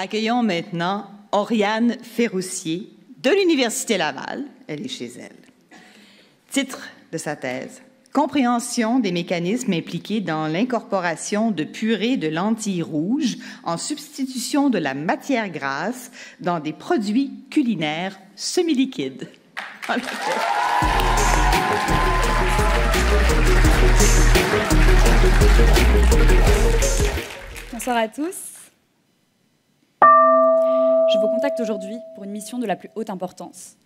Accueillons maintenant Oriane Ferroussier de l'Université Laval. Elle est chez elle. Titre de sa thèse: Compréhension des mécanismes impliqués dans l'incorporation de purée de lentilles rouges en substitution de la matière grasse dans des produits culinaires semi-liquides. Bonsoir à tous. Je vous contacte aujourd'hui pour une mission de la plus haute importance.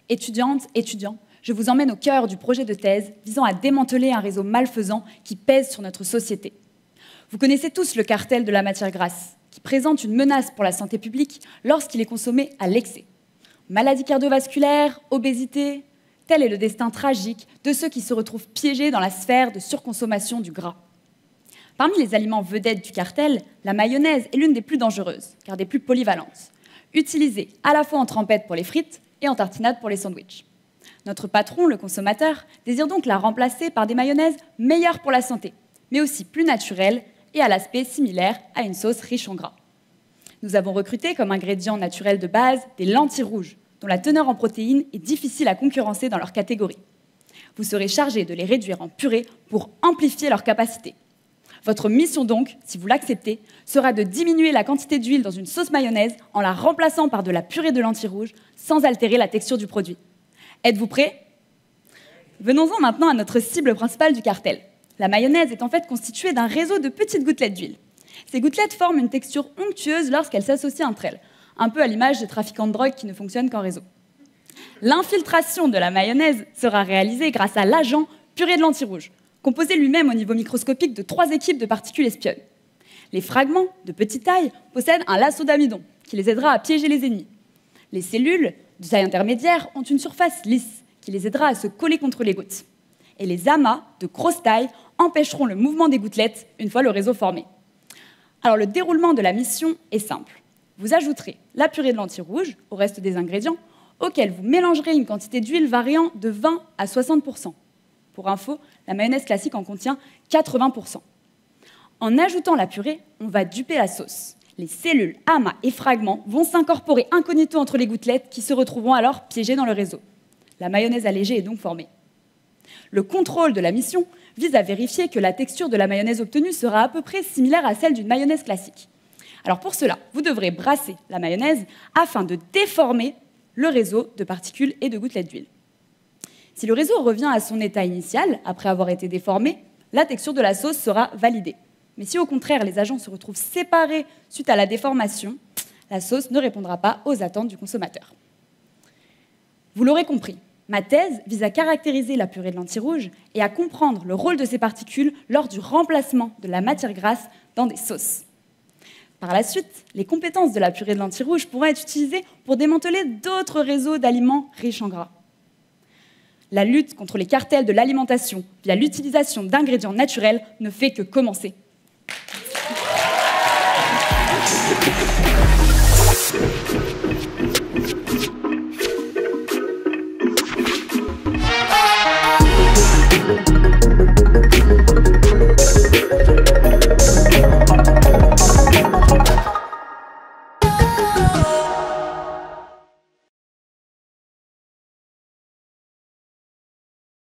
Étudiantes, étudiants, je vous emmène au cœur du projet de thèse visant à démanteler un réseau malfaisant qui pèse sur notre société. Vous connaissez tous le cartel de la matière grasse, qui présente une menace pour la santé publique lorsqu'il est consommé à l'excès. Maladies cardiovasculaires, obésité, tel est le destin tragique de ceux qui se retrouvent piégés dans la sphère de surconsommation du gras. Parmi les aliments vedettes du cartel, la mayonnaise est l'une des plus dangereuses, car des plus polyvalentes, utilisée à la fois en trempette pour les frites et en tartinade pour les sandwichs. Notre patron, le consommateur, désire donc la remplacer par des mayonnaises meilleures pour la santé, mais aussi plus naturelles et à l'aspect similaire à une sauce riche en gras. Nous avons recruté comme ingrédient naturel de base des lentilles rouges, dont la teneur en protéines est difficile à concurrencer dans leur catégorie. Vous serez chargé de les réduire en purée pour amplifier leur capacité. Votre mission donc, si vous l'acceptez, sera de diminuer la quantité d'huile dans une sauce mayonnaise en la remplaçant par de la purée de lentilles rouges sans altérer la texture du produit. Êtes-vous prêts? Venons-en maintenant à notre cible principale du cartel. La mayonnaise est en fait constituée d'un réseau de petites gouttelettes d'huile. Ces gouttelettes forment une texture onctueuse lorsqu'elles s'associent entre elles, un peu à l'image des trafiquants de drogue qui ne fonctionnent qu'en réseau. L'infiltration de la mayonnaise sera réalisée grâce à l'agent purée de lentilles rouges, composé lui-même au niveau microscopique de 3 équipes de particules espionnes. Les fragments de petite taille possèdent un lasso d'amidon qui les aidera à piéger les ennemis. Les cellules de taille intermédiaire ont une surface lisse qui les aidera à se coller contre les gouttes. Et les amas de grosse taille empêcheront le mouvement des gouttelettes une fois le réseau formé. Alors le déroulement de la mission est simple. Vous ajouterez la purée de lentilles rouges au reste des ingrédients, auxquels vous mélangerez une quantité d'huile variant de 20 à 60%. Pour info, la mayonnaise classique en contient 80%. En ajoutant la purée, on va duper la sauce. Les cellules, amas et fragments vont s'incorporer incognito entre les gouttelettes qui se retrouveront alors piégées dans le réseau. La mayonnaise allégée est donc formée. Le contrôle de la mission vise à vérifier que la texture de la mayonnaise obtenue sera à peu près similaire à celle d'une mayonnaise classique. Alors pour cela, vous devrez brasser la mayonnaise afin de déformer le réseau de particules et de gouttelettes d'huile. Si le réseau revient à son état initial, après avoir été déformé, la texture de la sauce sera validée. Mais si au contraire les agents se retrouvent séparés suite à la déformation, la sauce ne répondra pas aux attentes du consommateur. Vous l'aurez compris, ma thèse vise à caractériser la purée de lentilles rouges et à comprendre le rôle de ces particules lors du remplacement de la matière grasse dans des sauces. Par la suite, les compétences de la purée de lentilles rouges pourront être utilisées pour démanteler d'autres réseaux d'aliments riches en gras. La lutte contre les cartels de l'alimentation via l'utilisation d'ingrédients naturels ne fait que commencer.